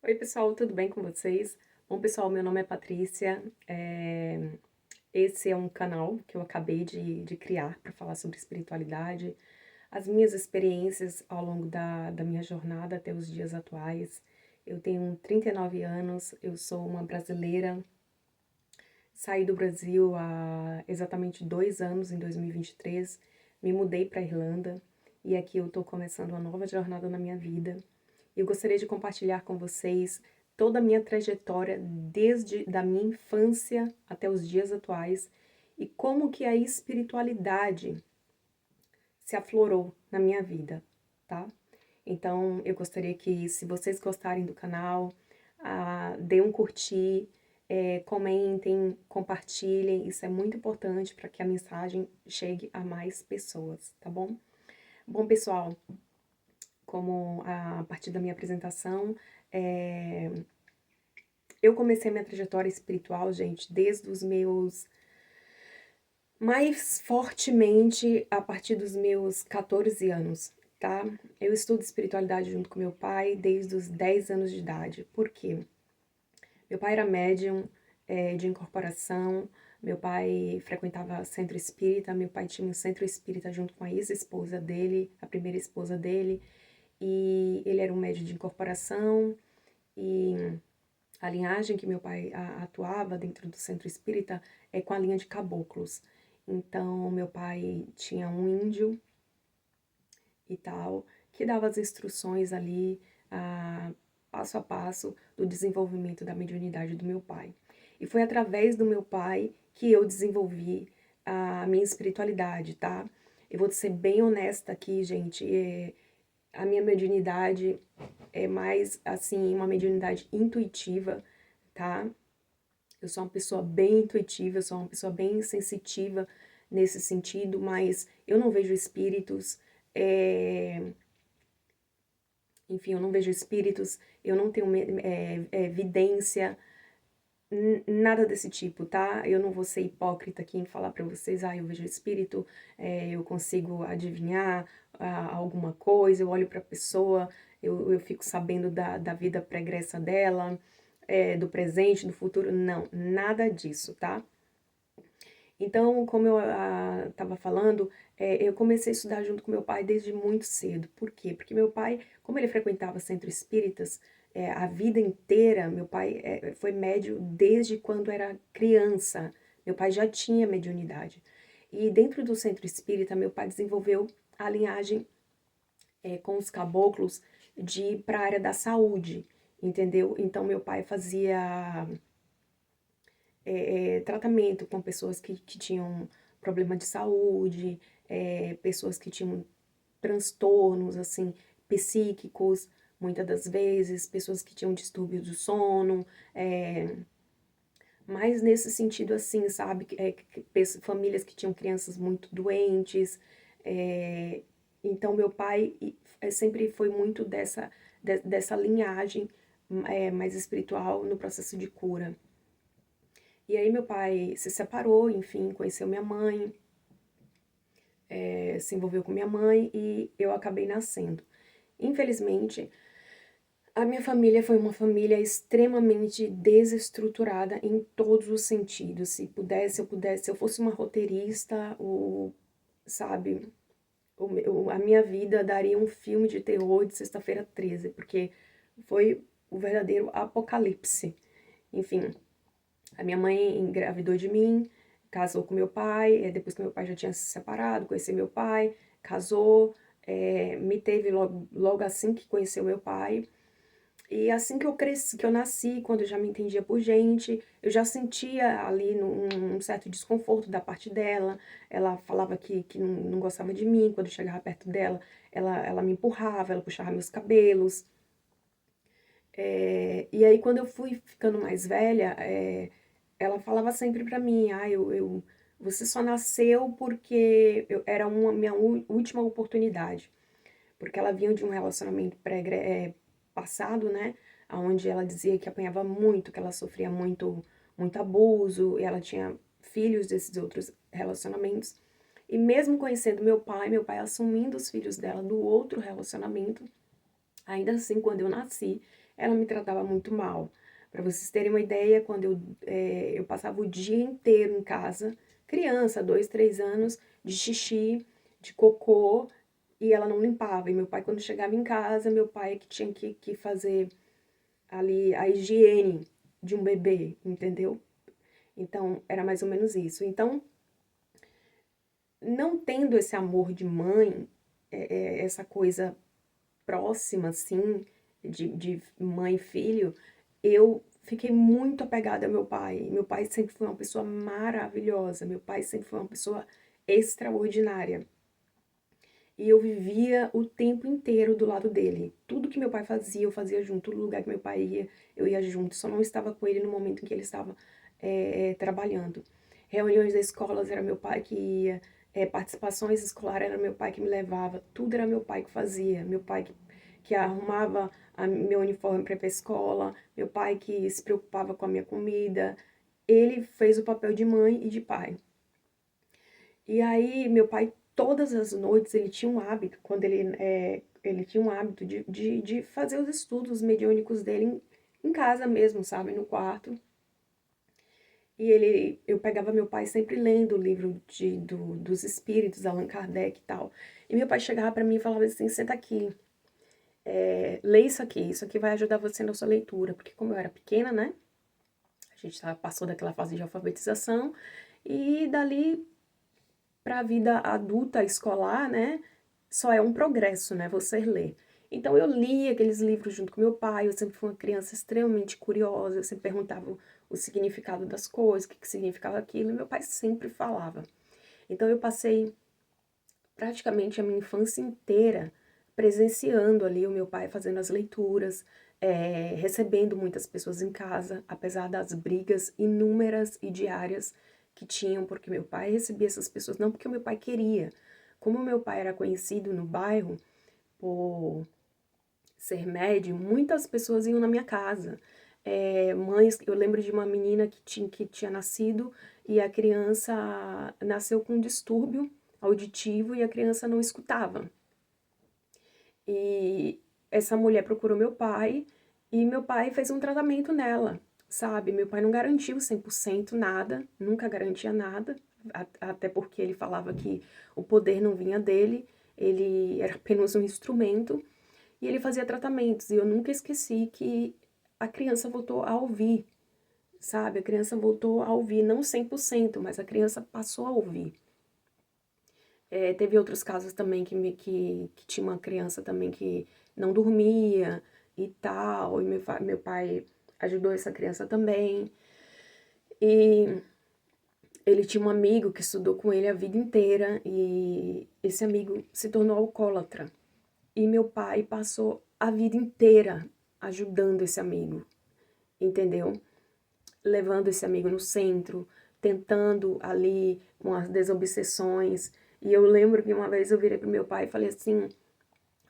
Oi, pessoal, tudo bem com vocês? Bom, pessoal, meu nome é Patrícia. Esse é um canal que eu acabei de criar para falar sobre espiritualidade, as minhas experiências ao longo da minha jornada até os dias atuais. Eu tenho 39 anos, eu sou uma brasileira, saí do Brasil há exatamente 2 anos, em 2023, me mudei para a Irlanda e aqui eu estou começando uma nova jornada na minha vida. Eu gostaria de compartilhar com vocês toda a minha trajetória desde da minha infância até os dias atuais e como que a espiritualidade se aflorou na minha vida, tá? Então, eu gostaria que, se vocês gostarem do canal, dê um curtir, comentem, compartilhem, isso é muito importante para que a mensagem chegue a mais pessoas, tá bom? Bom, pessoal, como a partir da minha apresentação, eu comecei minha trajetória espiritual, gente, desde os meus mais fortemente a partir dos meus 14 anos, tá? Eu estudo espiritualidade junto com meu pai desde os 10 anos de idade. Por quê? Meu pai era médium de incorporação, meu pai frequentava centro espírita, meu pai tinha um centro espírita junto com a ex-esposa dele, a primeira esposa dele, e ele era um médium de incorporação, e a linhagem que meu pai atuava dentro do centro espírita é com a linha de caboclos. Então, meu pai tinha um índio e tal, que dava as instruções ali, passo a passo, do desenvolvimento da mediunidade do meu pai. E foi através do meu pai que eu desenvolvi a minha espiritualidade, tá? Eu vou ser bem honesta aqui, gente. A minha mediunidade é mais, assim, uma mediunidade intuitiva, tá? Eu sou uma pessoa bem intuitiva, eu sou uma pessoa bem sensitiva nesse sentido, mas eu não vejo espíritos, enfim, eu não vejo espíritos, eu não tenho vidência, nada desse tipo, tá? Eu não vou ser hipócrita aqui em falar pra vocês, eu vejo espírito, eu consigo adivinhar alguma coisa, eu olho pra pessoa, eu fico sabendo da vida pregressa dela, do presente, do futuro, não, nada disso, tá? Então, como eu estava falando, eu comecei a estudar junto com meu pai desde muito cedo. Por quê? Porque meu pai, como ele frequentava centros espíritas, a vida inteira, meu pai foi médio desde quando era criança. Meu pai já tinha mediunidade. E dentro do centro espírita, meu pai desenvolveu a linhagem com os caboclos de ir para a área da saúde, entendeu? Então, meu pai fazia tratamento com pessoas que tinham problema de saúde, pessoas que tinham transtornos, assim, psíquicos, muitas das vezes, pessoas que tinham distúrbio do sono, mas nesse sentido, assim, sabe, famílias que tinham crianças muito doentes, então meu pai sempre foi muito dessa linhagem mais espiritual no processo de cura. E aí meu pai se separou, enfim, conheceu minha mãe, se envolveu com minha mãe e eu acabei nascendo. Infelizmente, a minha família foi uma família extremamente desestruturada em todos os sentidos. Se eu fosse uma roteirista, sabe, a minha vida daria um filme de terror de Sexta-feira 13, porque foi o verdadeiro apocalipse. Enfim, a minha mãe engravidou de mim, casou com meu pai, depois que meu pai já tinha se separado, conheci meu pai, casou, me teve logo assim que conheceu meu pai. E assim que eu cresci, que eu nasci, quando eu já me entendia por gente, eu já sentia ali um certo desconforto da parte dela. Ela falava que não gostava de mim, quando eu chegava perto dela, ela me empurrava, ela puxava meus cabelos. E aí, quando eu fui ficando mais velha, ela falava sempre pra mim, você só nasceu porque era uma minha última oportunidade. Porque ela vinha de um relacionamento passado, né, onde ela dizia que apanhava muito, que ela sofria muito abuso, e ela tinha filhos desses outros relacionamentos. E mesmo conhecendo meu pai assumindo os filhos dela do outro relacionamento, ainda assim, quando eu nasci, ela me tratava muito mal. Para vocês terem uma ideia, quando eu passava o dia inteiro em casa, criança, 2, 3 anos, de xixi, de cocô, e ela não limpava. E meu pai, quando chegava em casa, meu pai que tinha que fazer ali a higiene de um bebê, entendeu? Então, era mais ou menos isso. Então, não tendo esse amor de mãe, essa coisa próxima, assim, de mãe e filho, eu fiquei muito apegada ao meu pai. Meu pai sempre foi uma pessoa maravilhosa, meu pai sempre foi uma pessoa extraordinária. E eu vivia o tempo inteiro do lado dele. Tudo que meu pai fazia, eu fazia junto. Todo lugar que meu pai ia, eu ia junto. Só não estava com ele no momento em que ele estava trabalhando. Reuniões da escola era meu pai que ia. Participações escolares era meu pai que me levava. Tudo era meu pai que fazia. Meu pai que arrumava meu uniforme para ir para a escola. Meu pai que se preocupava com a minha comida. Ele fez o papel de mãe e de pai. E aí, meu pai, todas as noites, ele tinha um hábito, ele tinha um hábito de fazer os estudos mediúnicos dele em casa mesmo, sabe, no quarto. E eu pegava meu pai sempre lendo o livro dos espíritos, Allan Kardec e tal. E meu pai chegava para mim e falava assim, senta aqui, lê isso aqui vai ajudar você na sua leitura. Porque como eu era pequena, né, a gente passou daquela fase de alfabetização, e dali para a vida adulta escolar, né, só é um progresso, né, você ler. Então eu li aqueles livros junto com meu pai, eu sempre fui uma criança extremamente curiosa, eu sempre perguntava o significado das coisas, o que significava aquilo, e meu pai sempre falava. Então eu passei praticamente a minha infância inteira presenciando ali o meu pai fazendo as leituras, recebendo muitas pessoas em casa, apesar das brigas inúmeras e diárias que tinham, porque meu pai recebia essas pessoas, não porque o meu pai queria. Como o meu pai era conhecido no bairro por ser médium, muitas pessoas iam na minha casa. Mães, eu lembro de uma menina que tinha nascido e a criança nasceu com um distúrbio auditivo e a criança não escutava. E essa mulher procurou meu pai e meu pai fez um tratamento nela, sabe? Meu pai não garantiu 100% nada, nunca garantia nada, até porque ele falava que o poder não vinha dele, ele era apenas um instrumento e ele fazia tratamentos. E eu nunca esqueci que a criança voltou a ouvir, sabe? A criança voltou a ouvir, não 100%, mas a criança passou a ouvir. Teve outros casos também que tinha uma criança também que não dormia e tal, e meu pai ajudou essa criança também. E ele tinha um amigo que estudou com ele a vida inteira e esse amigo se tornou alcoólatra. E meu pai passou a vida inteira ajudando esse amigo, entendeu? Levando esse amigo no centro, tentando ali com as desobsessões. E eu lembro que uma vez eu virei pro meu pai e falei assim: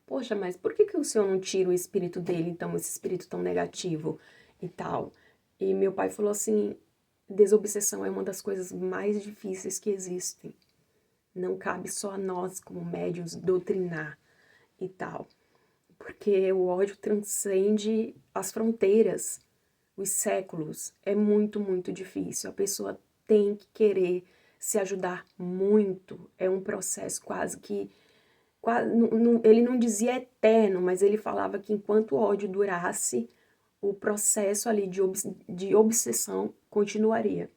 poxa, mas por que o senhor não tira o espírito dele, então, esse espírito tão negativo e tal? E meu pai falou assim: desobsessão é uma das coisas mais difíceis que existem. Não cabe só a nós, como médiuns, doutrinar e tal. Porque o ódio transcende as fronteiras, os séculos. É muito, muito difícil. A pessoa tem que querer se ajudar muito. É um processo quase que ele não dizia eterno, mas ele falava que enquanto o ódio durasse, o processo ali de obsessão continuaria.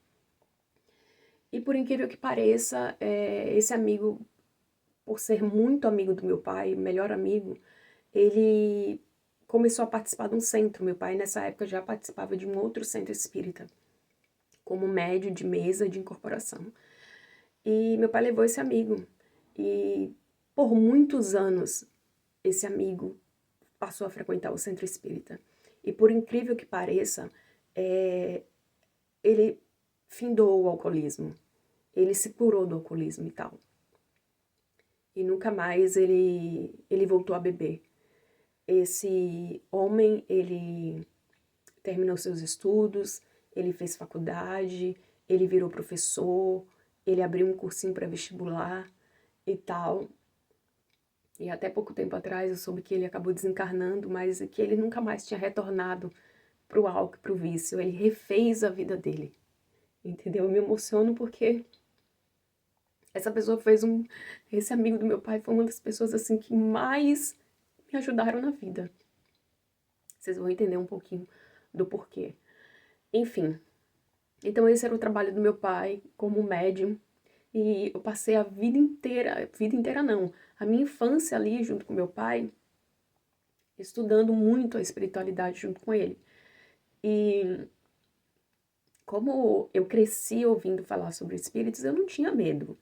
E por incrível que pareça, esse amigo, por ser muito amigo do meu pai, melhor amigo, ele começou a participar de um centro. Meu pai, nessa época, já participava de um outro centro espírita, como médium de mesa de incorporação. E meu pai levou esse amigo. E por muitos anos, esse amigo passou a frequentar o centro espírita. E por incrível que pareça, ele findou o alcoolismo. Ele se curou do alcoolismo e tal. E nunca mais ele voltou a beber. Esse homem, ele terminou seus estudos, ele fez faculdade, ele virou professor, ele abriu um cursinho para vestibular e tal. E até pouco tempo atrás eu soube que ele acabou desencarnando, mas que ele nunca mais tinha retornado pro álcool, pro vício. Ele refez a vida dele, entendeu? Eu me emociono porque essa pessoa fez um... Esse amigo do meu pai foi uma das pessoas, assim, que mais me ajudaram na vida. Vocês vão entender um pouquinho do porquê. Enfim, então esse era o trabalho do meu pai como médium. E eu passei a vida inteira não, a minha infância ali junto com meu pai, estudando muito a espiritualidade junto com ele. E como eu cresci ouvindo falar sobre espíritos, eu não tinha medo.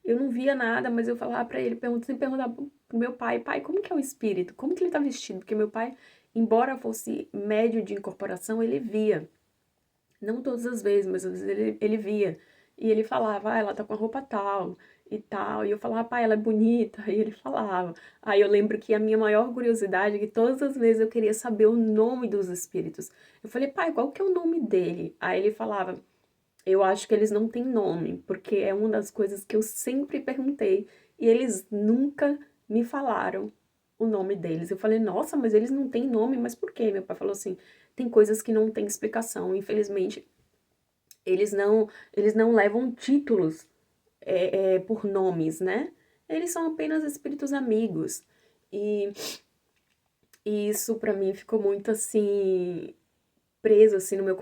Eu não via nada, mas eu falava pra ele, sempre perguntava pro meu pai, pai, como que é o espírito? Como que ele tá vestido? Porque meu pai, embora fosse médio de incorporação, ele via. Não todas as vezes, mas às vezes ele via. E ele falava, ah, ela tá com a roupa tal e tal. E eu falava, pai, ela é bonita. E ele falava. Aí eu lembro que a minha maior curiosidade é que todas as vezes eu queria saber o nome dos espíritos. Eu falei, pai, qual que é o nome dele? Aí ele falava, eu acho que eles não têm nome, porque é uma das coisas que eu sempre perguntei. E eles nunca me falaram o nome deles. Eu falei, nossa, mas eles não têm nome, mas por quê? Meu pai falou assim, tem coisas que não têm explicação. Infelizmente, eles não levam títulos por nomes, né? Eles são apenas espíritos amigos. E, e isso pra mim ficou muito assim preso assim no meu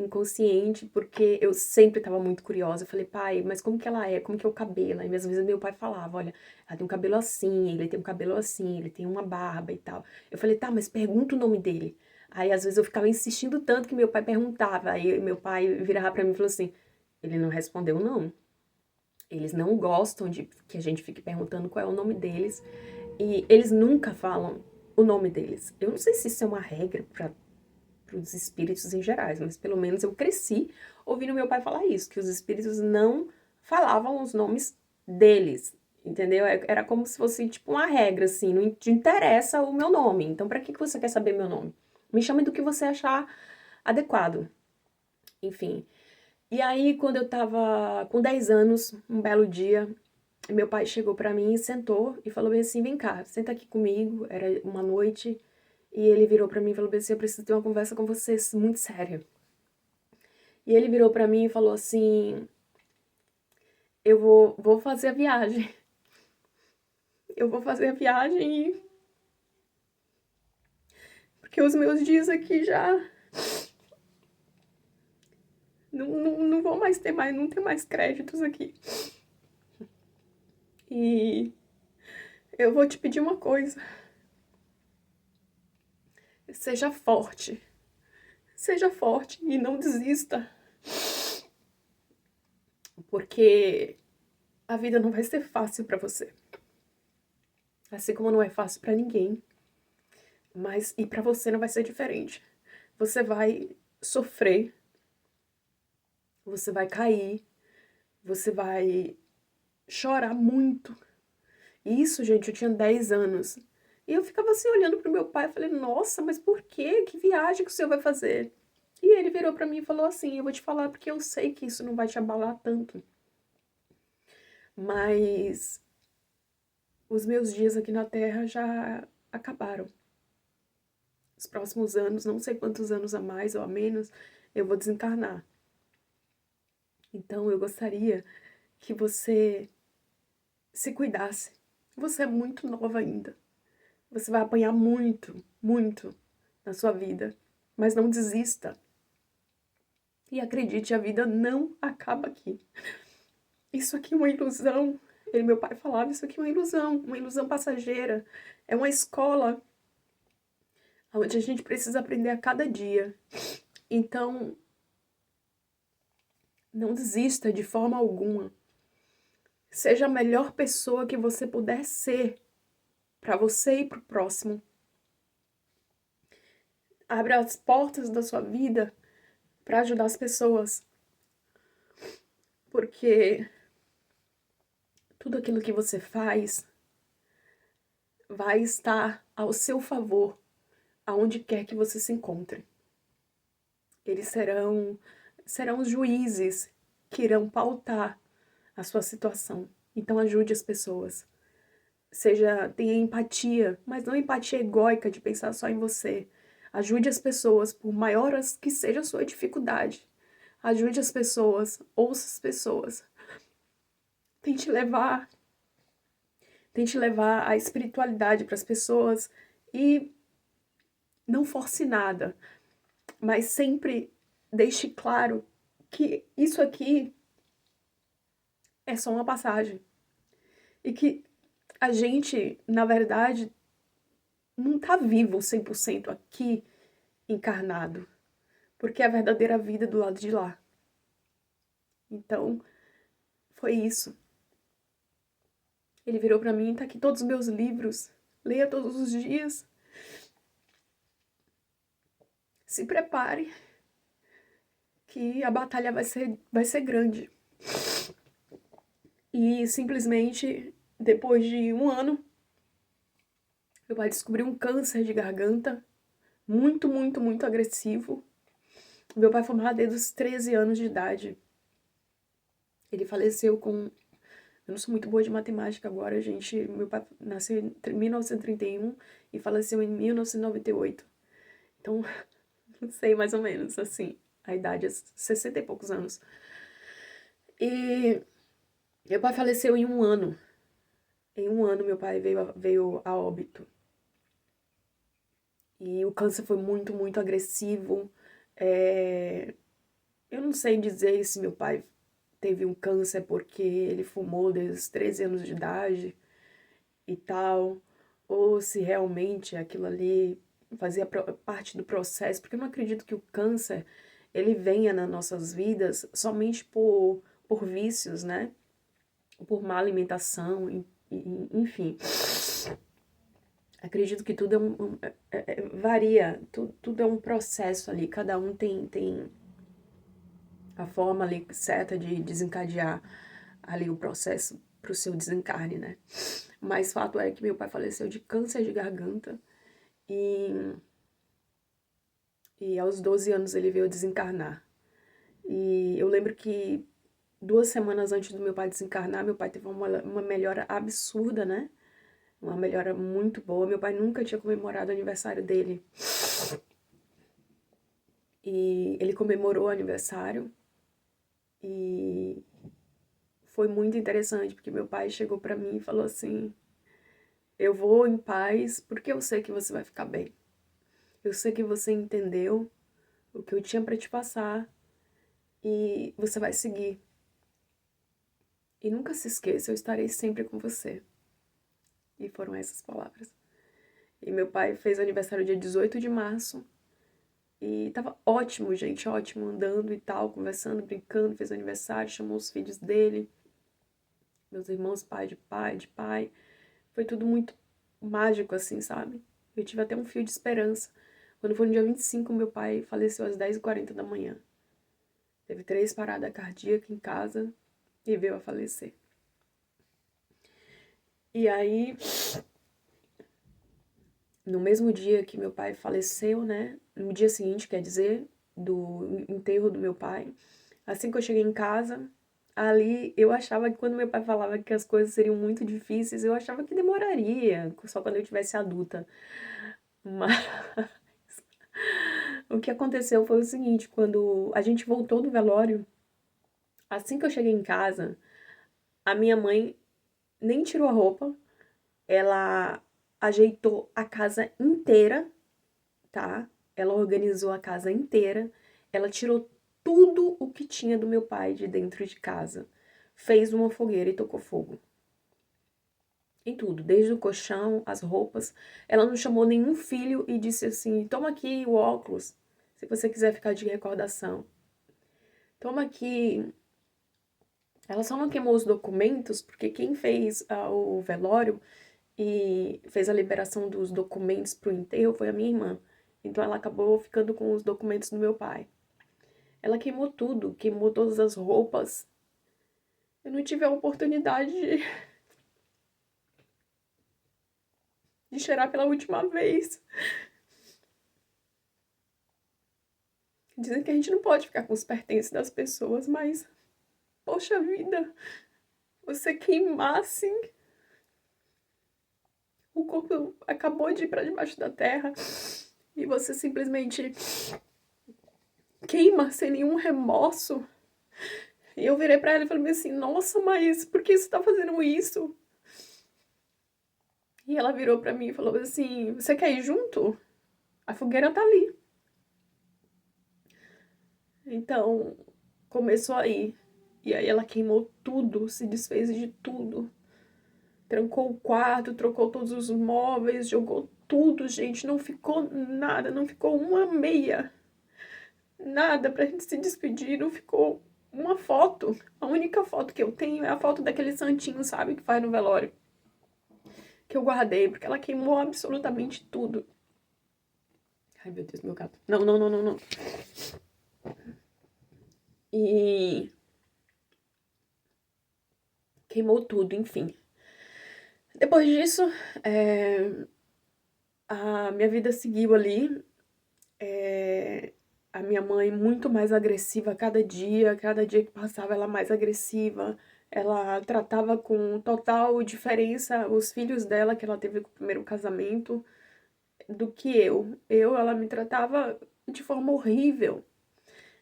inconsciente, porque eu sempre estava muito curiosa. Eu falei, pai, mas como que ela é? Como que é o cabelo? Aí às vezes meu pai falava, olha, ela tem um cabelo assim, ele tem um cabelo assim, ele tem uma barba e tal. Eu falei, tá, mas pergunta o nome dele. Aí às vezes eu ficava insistindo tanto que meu pai perguntava. Aí meu pai virava pra mim e falou assim, ele não respondeu não. Eles não gostam de que a gente fique perguntando qual é o nome deles. E eles nunca falam o nome deles. Eu não sei se isso é uma regra para os espíritos em gerais, mas pelo menos eu cresci ouvindo meu pai falar isso, que os espíritos não falavam os nomes deles, entendeu? Era como se fosse tipo uma regra, assim, não te interessa o meu nome, então pra que você quer saber meu nome? Me chame do que você achar adequado, enfim. E aí, quando eu tava com 10 anos, um belo dia, meu pai chegou pra mim, sentou e falou bem assim, vem cá, senta aqui comigo, era uma noite, e ele virou pra mim e falou bem assim, eu preciso ter uma conversa com você muito séria. E ele virou pra mim e falou assim, eu vou fazer a viagem. Eu vou fazer a viagem porque os meus dias aqui já não vão mais ter mais, não tem mais créditos aqui. E eu vou te pedir uma coisa. Seja forte. Seja forte e não desista. Porque a vida não vai ser fácil pra você. Assim como não é fácil pra ninguém. Mas e pra você não vai ser diferente. Você vai sofrer. Você vai cair. Você vai chorar muito. Isso, gente, eu tinha 10 anos. E eu ficava assim olhando pro meu pai e falei, nossa, mas por quê? Que viagem que o senhor vai fazer? E ele virou pra mim e falou assim, eu vou te falar porque eu sei que isso não vai te abalar tanto. Mas os meus dias aqui na Terra já acabaram. Os próximos anos, não sei quantos anos a mais ou a menos, eu vou desencarnar. Então eu gostaria que você se cuidasse. Você é muito nova ainda. Você vai apanhar muito, muito na sua vida. Mas não desista. E acredite, a vida não acaba aqui. Isso aqui é uma ilusão. Meu pai falava, isso aqui é uma ilusão passageira. É uma escola onde a gente precisa aprender a cada dia. Então, não desista de forma alguma. Seja a melhor pessoa que você puder ser para você e para o próximo. Abra as portas da sua vida para ajudar as pessoas. Porque tudo aquilo que você faz vai estar ao seu favor, aonde quer que você se encontre. Eles serão os juízes que irão pautar a sua situação. Então ajude as pessoas. tenha empatia, mas não empatia egóica de pensar só em você. Ajude as pessoas, por maiores que seja a sua dificuldade. Ajude as pessoas, ouça as pessoas. Tente levar, tente levar a espiritualidade para as pessoas e não force nada, mas sempre deixe claro que isso aqui é só uma passagem. E que a gente, na verdade, não tá vivo 100% aqui encarnado, porque é a verdadeira vida do lado de lá. Então, foi isso. Ele virou pra mim, tá aqui todos os meus livros, leia todos os dias. Se prepare, que a batalha vai ser grande. E simplesmente, depois de um ano, meu pai descobriu um câncer de garganta, muito, muito, muito agressivo. Meu pai foi morrer desde os 13 anos de idade. Ele faleceu com... Eu não sou muito boa de matemática agora, gente. Meu pai nasceu em 1931 e faleceu em 1998. Então, não sei mais ou menos, assim, a idade é 60 e poucos anos. E meu pai faleceu em um ano. Em um ano, meu pai veio a óbito. E o câncer foi muito, muito agressivo. Eu não sei dizer se meu pai teve um câncer porque ele fumou desde os 13 anos de idade e tal, ou se realmente aquilo ali fazia parte do processo, porque eu não acredito que o câncer ele venha nas nossas vidas somente por vícios, né? Por má alimentação, enfim. Acredito que tudo varia, tudo é um processo ali, cada um tem a forma ali certa de desencadear ali o processo para o seu desencarne, né? Mas fato é que meu pai faleceu de câncer de garganta e aos 12 anos ele veio desencarnar. E eu lembro que 2 semanas antes do meu pai desencarnar, meu pai teve uma melhora absurda, né? Uma melhora muito boa. Meu pai nunca tinha comemorado o aniversário dele. E ele comemorou o aniversário e foi muito interessante, porque meu pai chegou pra mim e falou assim: eu vou em paz porque eu sei que você vai ficar bem. Eu sei que você entendeu o que eu tinha pra te passar e você vai seguir. E nunca se esqueça, eu estarei sempre com você. E foram essas palavras. E meu pai fez aniversário dia 18 de março. E tava ótimo, gente, ótimo, andando e tal, conversando, brincando, fez aniversário, chamou os filhos dele, meus irmãos, pai, de pai. Foi tudo muito mágico, assim, sabe? Eu tive até um fio de esperança. Quando foi no dia 25, meu pai faleceu às 10h40 da manhã. Teve 3 paradas cardíacas em casa e veio a falecer. E aí, no mesmo dia que meu pai faleceu, né? No dia seguinte, quer dizer, do enterro do meu pai, assim que eu cheguei em casa, ali eu achava que quando meu pai falava que as coisas seriam muito difíceis, eu achava que demoraria, só quando eu tivesse adulta. Mas o que aconteceu foi o seguinte, quando a gente voltou do velório, assim que eu cheguei em casa, a minha mãe nem tirou a roupa, ela ajeitou a casa inteira, tá? Ela organizou a casa inteira, ela tirou tudo o que tinha do meu pai de dentro de casa, fez uma fogueira e tocou fogo. Em tudo, desde o colchão, as roupas. Ela não chamou nenhum filho e disse assim: toma aqui o óculos, se você quiser ficar de recordação. Toma aqui. Ela só não queimou os documentos, porque quem fez o velório e fez a liberação dos documentos pro enterro foi a minha irmã. Então ela acabou ficando com os documentos do meu pai. Ela queimou tudo, queimou todas as roupas. Eu não tive a oportunidade de cheirar pela última vez. Dizem que a gente não pode ficar com os pertences das pessoas, mas... Poxa vida, você queimar assim... o corpo acabou de ir para debaixo da terra e você simplesmente queima sem nenhum remorso. E eu virei pra ela e falei assim, nossa, mas por que você tá fazendo isso? E ela virou pra mim e falou assim, você quer ir junto? A fogueira tá ali. Então, começou aí. E aí ela queimou tudo, se desfez de tudo. Trancou o quarto, trocou todos os móveis, jogou tudo, gente. Não ficou nada, não ficou uma meia. Nada pra gente se despedir, não ficou uma foto. A única foto que eu tenho é a foto daquele santinho, sabe, que faz no velório. Que eu guardei, porque ela queimou absolutamente tudo. Ai, meu Deus, meu gato. Não, não, não, não, não. E queimou tudo, enfim. Depois disso, a minha vida seguiu ali. A minha mãe muito mais agressiva a cada dia que passava ela mais agressiva. Ela tratava com total diferença os filhos dela, que ela teve com o primeiro casamento, do que eu. Ela me tratava de forma horrível.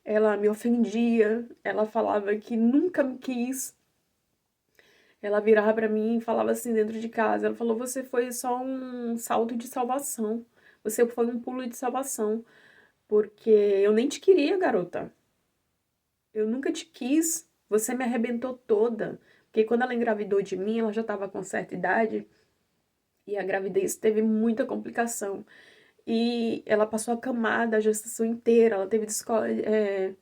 Ela me ofendia, ela falava que nunca me quis. Ela virava pra mim e falava assim dentro de casa, ela falou: "Você foi só um salto de salvação. Você foi um pulo de salvação, porque eu nem te queria, garota. Eu nunca te quis. Você me arrebentou toda." Porque quando ela engravidou de mim, ela já estava com certa idade e a gravidez teve muita complicação. E ela passou acamada a gestação inteira, ela teve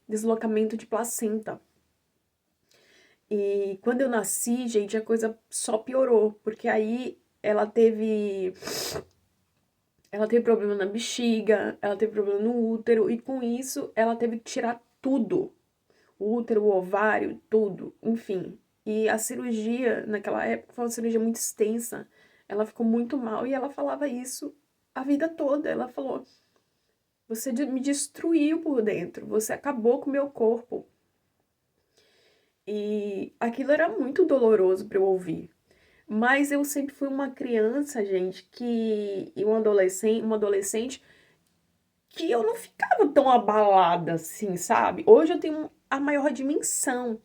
deslocamento de placenta. E quando eu nasci, gente, a coisa só piorou, porque aí ela teve problema na bexiga, ela teve problema no útero, e com isso ela teve que tirar tudo. O útero, o ovário, tudo, enfim. E a cirurgia, naquela época, foi uma cirurgia muito extensa. Ela ficou muito mal e ela falava isso a vida toda. Ela falou: "Você me destruiu por dentro, você acabou com o meu corpo." E aquilo era muito doloroso para eu ouvir. Mas eu sempre fui uma criança, gente, e uma adolescente que eu não ficava tão abalada assim, sabe? Hoje eu tenho a maior dimensão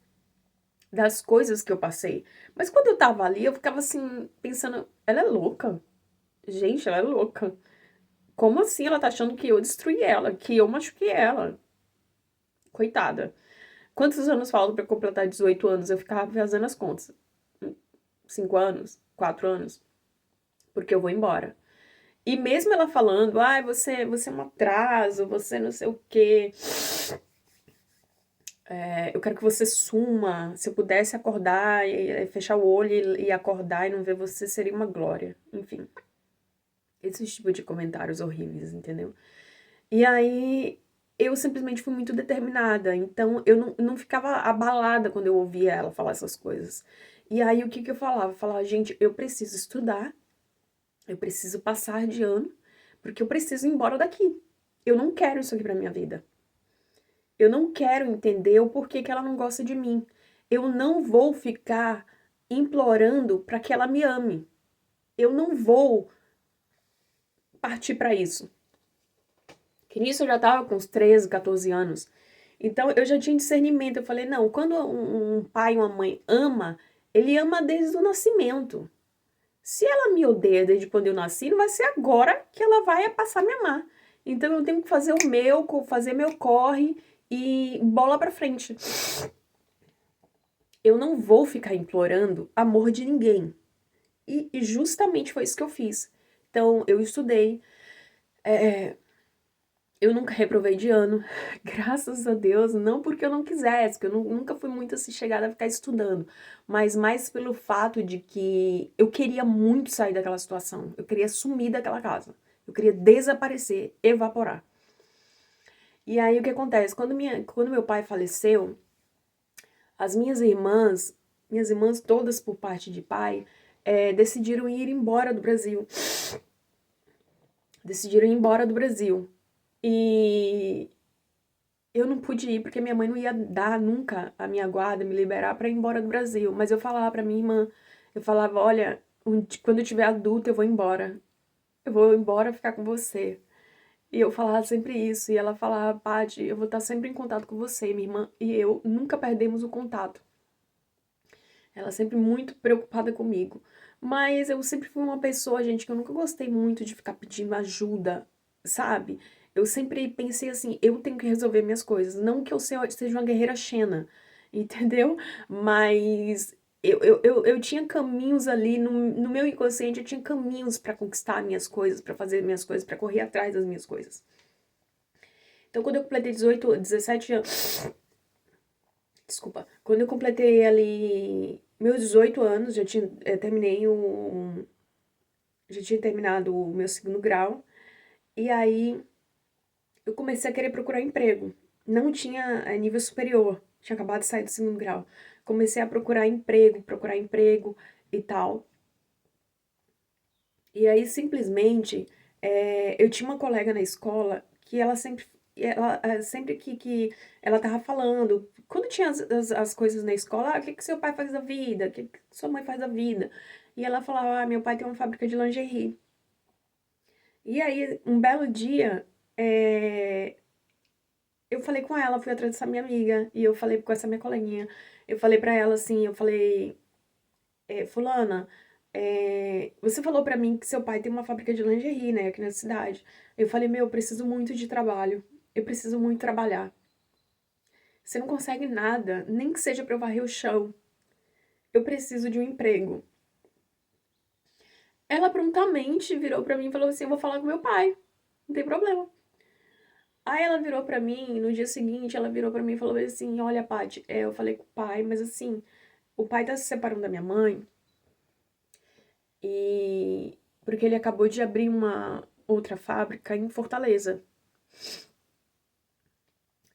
das coisas que eu passei. Mas quando eu tava ali, eu ficava assim, pensando, ela é louca. Gente, ela é louca. Como assim ela tá achando que eu destruí ela, que eu machuquei ela? Coitada. Quantos anos faltam pra completar 18 anos? Eu ficava fazendo as contas. 5 anos? 4 anos? Porque eu vou embora. E mesmo ela falando, ai, você é um atraso, você não sei o quê. Eu quero que você suma. Se eu pudesse acordar e fechar o olho e acordar e não ver você, seria uma glória. Enfim, esse tipo de comentários horríveis, entendeu? E aí eu simplesmente fui muito determinada. Então eu não ficava abalada quando eu ouvia ela falar essas coisas. E aí o que que eu falava? Eu falava, gente, eu preciso estudar, eu preciso passar de ano, porque eu preciso ir embora daqui. Eu não quero isso aqui pra minha vida. Eu não quero entender o porquê que ela não gosta de mim. Eu não vou ficar implorando para que ela me ame. Eu não vou partir para isso. Que nisso eu já tava com uns 13, 14 anos. Então eu já tinha discernimento. Eu falei, não, quando um pai e uma mãe ama, ele ama desde o nascimento. Se ela me odeia desde quando eu nasci, não vai ser agora que ela vai passar a me amar. Então eu tenho que fazer o meu, fazer meu corre e bola pra frente. Eu não vou ficar implorando amor de ninguém. E justamente foi isso que eu fiz. Então, eu estudei, eu nunca reprovei de ano, graças a Deus, não porque eu não quisesse, porque eu nunca fui muito assim chegada a ficar estudando, mas mais pelo fato de que eu queria muito sair daquela situação, eu queria sumir daquela casa, eu queria desaparecer, evaporar. E aí o que acontece? Quando meu pai faleceu, as minhas irmãs todas por parte de pai, decidiram ir embora do Brasil. Decidiram ir embora do Brasil. E eu não pude ir porque minha mãe não ia dar nunca a minha guarda, me liberar pra ir embora do Brasil. Mas eu falava pra minha irmã, eu falava, olha, quando eu tiver adulta, eu vou embora. Eu vou embora ficar com você. E eu falava sempre isso. E ela falava, Paty, eu vou estar sempre em contato com você. Minha irmã e eu nunca perdemos o contato. Ela sempre muito preocupada comigo. Mas eu sempre fui uma pessoa, gente, que eu nunca gostei muito de ficar pedindo ajuda, sabe? Eu sempre pensei assim, eu tenho que resolver minhas coisas. Não que eu seja uma guerreira Xena, entendeu? Mas eu tinha caminhos ali, no meu inconsciente, eu tinha caminhos pra conquistar minhas coisas, pra fazer minhas coisas, pra correr atrás das minhas coisas. Então, quando eu completei 17 anos. Desculpa. Quando eu completei ali meus 18 anos, já tinha, terminei o. Já tinha terminado o meu segundo grau. E aí eu comecei a querer procurar emprego. Não tinha nível superior. Tinha acabado de sair do segundo grau. Comecei a procurar emprego e tal. E aí, simplesmente, eu tinha uma colega na escola que sempre que ela tava falando, quando tinha as coisas na escola, o que que seu pai faz da vida? O que que sua mãe faz da vida? E ela falava, meu pai tem uma fábrica de lingerie. E aí, um belo dia, eu falei com ela, fui atrás dessa minha amiga, e eu falei com essa minha coleguinha, eu falei pra ela assim, eu falei, fulana, você falou pra mim que seu pai tem uma fábrica de lingerie, né, aqui na cidade. Eu falei, meu, eu preciso muito de trabalho. Eu preciso muito trabalhar. Você não consegue nada, nem que seja pra eu varrer o chão. Eu preciso de um emprego. Ela prontamente virou pra mim e falou assim, eu vou falar com meu pai. Não tem problema. Aí ela virou pra mim, no dia seguinte, ela virou pra mim e falou assim, olha, Paty, eu falei com o pai, mas assim, o pai tá se separando da minha mãe. E porque ele acabou de abrir uma outra fábrica em Fortaleza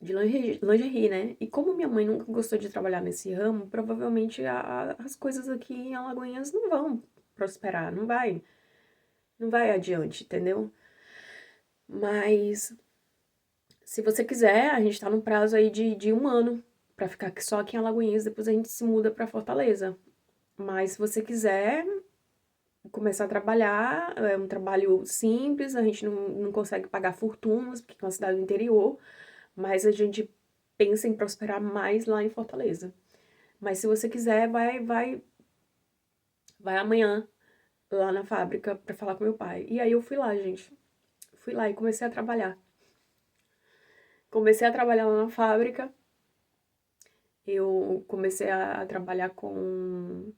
de lingerie, né? E como minha mãe nunca gostou de trabalhar nesse ramo, provavelmente as coisas aqui em Alagoinhas não vão prosperar, não vai adiante, entendeu? Mas se você quiser, a gente tá num prazo aí de um ano pra ficar só aqui em Alagoinhas, depois a gente se muda pra Fortaleza. Mas se você quiser, começar a trabalhar, é um trabalho simples, a gente não consegue pagar fortunas, porque é uma cidade do interior, mas a gente pensa em prosperar mais lá em Fortaleza. Mas se você quiser, vai amanhã lá na fábrica pra falar com meu pai. E aí eu fui lá, gente. Fui lá e comecei a trabalhar. Comecei a trabalhar lá na fábrica. Eu comecei a trabalhar com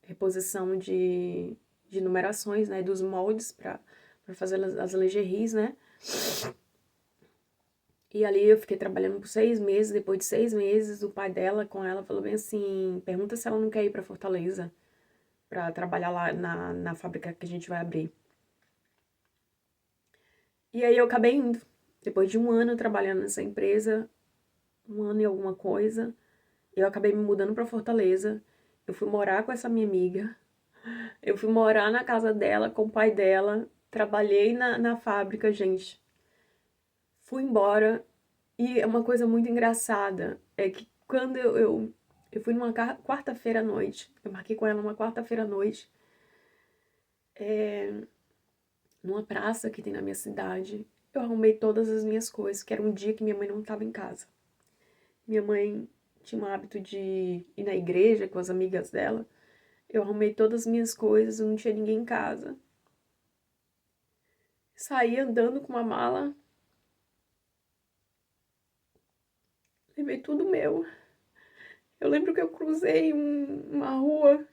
reposição de numerações, né, dos moldes para fazer as lingeries, né? E ali eu fiquei trabalhando por 6 meses. Depois de 6 meses, o pai dela com ela falou bem assim: pergunta se ela não quer ir pra Fortaleza pra trabalhar lá na fábrica que a gente vai abrir. E aí eu acabei indo. Depois de um ano trabalhando nessa empresa, um ano e alguma coisa, eu acabei me mudando pra Fortaleza. Eu fui morar com essa minha amiga. Eu fui morar na casa dela com o pai dela. Trabalhei na fábrica, gente. Fui embora. E é uma coisa muito engraçada, é que quando eu fui numa quarta-feira à noite, eu marquei com ela uma quarta-feira à noite, numa praça que tem na minha cidade. Eu arrumei todas as minhas coisas, que era um dia que minha mãe não estava em casa. Minha mãe tinha o hábito de ir na igreja com as amigas dela. Eu arrumei todas as minhas coisas, não tinha ninguém em casa. Saí andando com uma mala, levei tudo meu. Eu lembro que eu cruzei uma rua.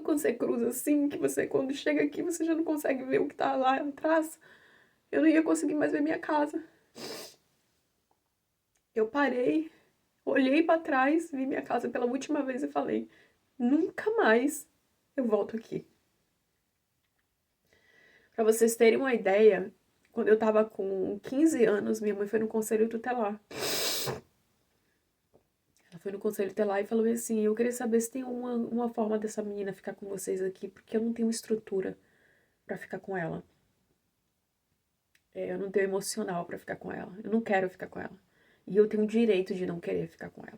Quando você cruza assim, que você, quando chega aqui, você já não consegue ver o que tá lá atrás. Eu não ia conseguir mais ver minha casa. Eu parei, olhei pra trás, vi minha casa pela última vez e falei: nunca mais eu volto aqui. Pra vocês terem uma ideia, quando eu tava com 15 anos, minha mãe foi no conselho tutelar. Ela foi no conselho tutelar e falou assim: eu queria saber se tem uma forma dessa menina ficar com vocês aqui, porque eu não tenho estrutura pra ficar com ela. Eu não tenho emocional pra ficar com ela. Eu não quero ficar com ela. E eu tenho o direito de não querer ficar com ela.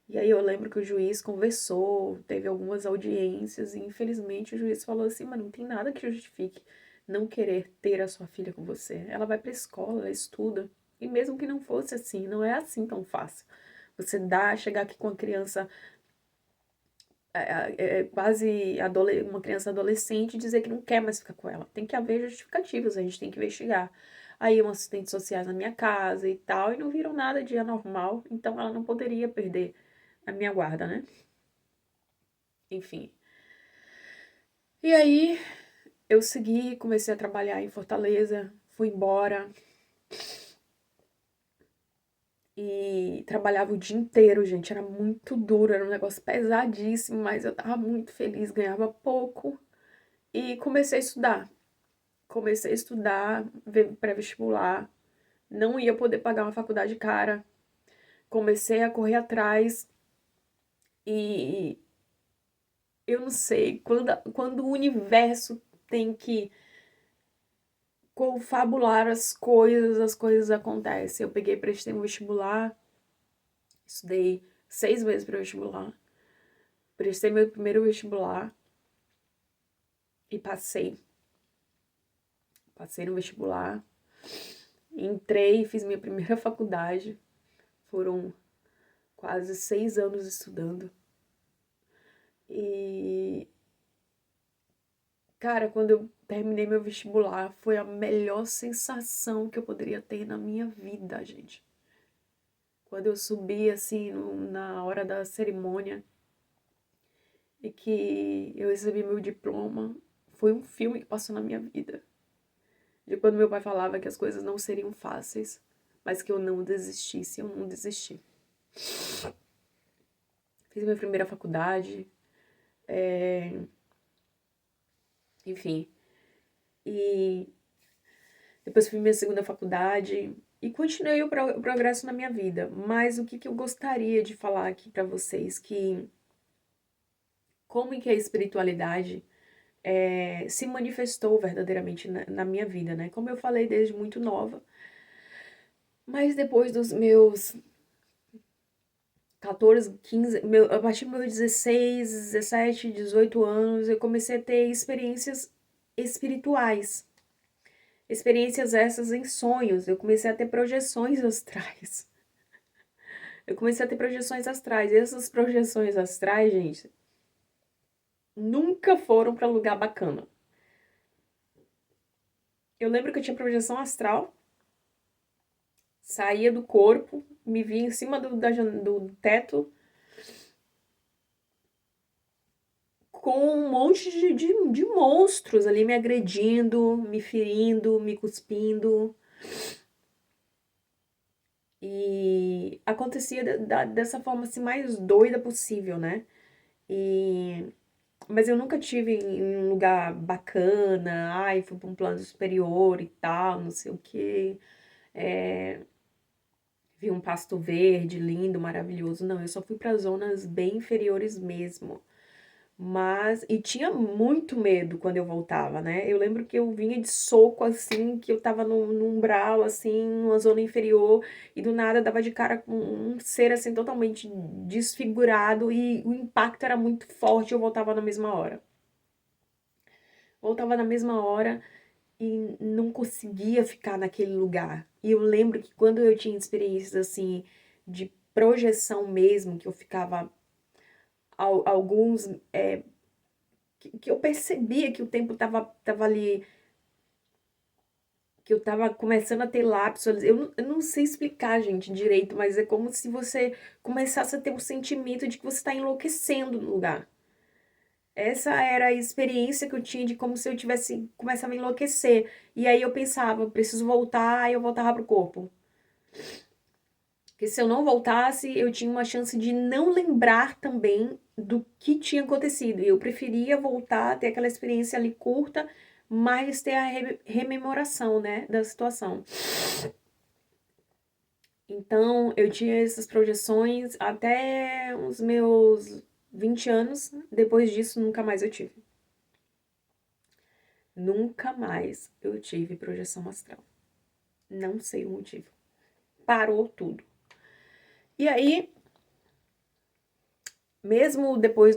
E aí eu lembro que o juiz conversou, teve algumas audiências e infelizmente o juiz falou assim, mas não tem nada que justifique não querer ter a sua filha com você. Ela vai pra escola, ela estuda. E mesmo que não fosse assim, não é assim tão fácil. Você chegar aqui com uma criança quase uma criança adolescente e dizer que não quer mais ficar com ela. Tem que haver justificativas, a gente tem que investigar. Aí um assistente sociais na minha casa e tal, e não viram nada de anormal, então ela não poderia perder a minha guarda, né? Enfim. E aí eu segui, comecei a trabalhar em Fortaleza, fui embora e trabalhava o dia inteiro, gente. Era muito duro, era um negócio pesadíssimo, mas eu tava muito feliz, ganhava pouco e comecei a estudar. Comecei a estudar, ver pré-vestibular, não ia poder pagar uma faculdade cara. Comecei a correr atrás e eu não sei, quando o universo tem que confabular as coisas acontecem. Eu peguei, prestei um vestibular, estudei 6 meses para vestibular, prestei meu primeiro vestibular e passei. Passei no vestibular, entrei, fiz minha primeira faculdade, foram quase 6 anos estudando. E, cara, quando eu terminei meu vestibular, foi a melhor sensação que eu poderia ter na minha vida, gente. Quando eu subi, assim, na hora da cerimônia e que eu recebi meu diploma, foi um filme que passou na minha vida. De quando meu pai falava que as coisas não seriam fáceis, mas que eu não desistisse, eu não desisti. Fiz minha primeira faculdade, enfim. E depois fiz minha segunda faculdade e continuei o progresso na minha vida. Mas o que eu gostaria de falar aqui pra vocês, que como é que a espiritualidade se manifestou verdadeiramente na minha vida, né? Como eu falei desde muito nova, mas depois dos meus 14, 15, a partir dos meus 16, 17, 18 anos, eu comecei a ter experiências espirituais. Experiências essas em sonhos. Eu comecei a ter projeções astrais. Eu comecei a ter projeções astrais. E essas projeções astrais, gente, nunca foram para lugar bacana. Eu lembro que eu tinha projeção astral, saía do corpo, me via em cima do teto, com um monte de monstros ali me agredindo, me ferindo, me cuspindo. E acontecia dessa forma assim, mais doida possível, né? Mas eu nunca tive em um lugar bacana, ai, fui para um plano superior e tal, não sei o quê. Vi um pasto verde lindo, maravilhoso. Não, eu só fui para zonas bem inferiores mesmo. Mas, e tinha muito medo quando eu voltava, né? Eu lembro que eu vinha de soco, assim, que eu tava num umbral, assim, numa zona inferior, e do nada dava de cara com um ser, assim, totalmente desfigurado, e o impacto era muito forte, eu voltava na mesma hora. Voltava na mesma hora e não conseguia ficar naquele lugar. E eu lembro que quando eu tinha experiências, assim, de projeção mesmo, que eu ficava alguns que eu percebia que o tempo tava ali, que eu tava começando a ter lapsos. Eu não sei explicar, gente, direito, mas é como se você começasse a ter um sentimento de que você tá enlouquecendo no lugar. Essa era a experiência que eu tinha de como se eu tivesse começava a enlouquecer. E aí eu pensava, preciso voltar, aí eu voltava pro corpo. Porque se eu não voltasse, eu tinha uma chance de não lembrar também do que tinha acontecido. E eu preferia voltar, ter aquela experiência ali curta, mas ter a rememoração, né, da situação. Então, eu tinha essas projeções até os meus 20 anos. Depois disso, nunca mais eu tive. Nunca mais eu tive projeção astral. Não sei o motivo. Parou tudo. E aí, mesmo depois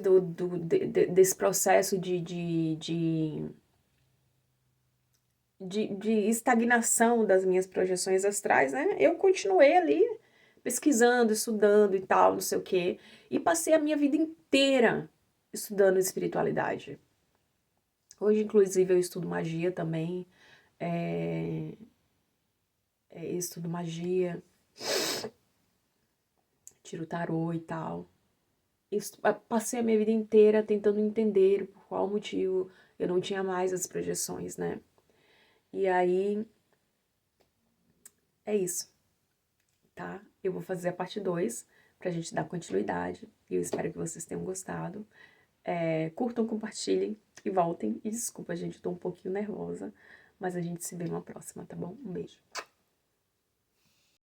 desse processo de estagnação das minhas projeções astrais, né? Eu continuei ali pesquisando, estudando e tal, não sei o quê. E passei a minha vida inteira estudando espiritualidade. Hoje, inclusive, eu estudo magia também. Estudo magia, tiro tarô e tal. Passei a minha vida inteira tentando entender por qual motivo eu não tinha mais as projeções, né? E aí, é isso, tá? Eu vou fazer a parte 2 pra gente dar continuidade. E eu espero que vocês tenham gostado. Curtam, compartilhem e voltem. E desculpa, gente, eu tô um pouquinho nervosa, mas a gente se vê numa próxima, tá bom? Um beijo.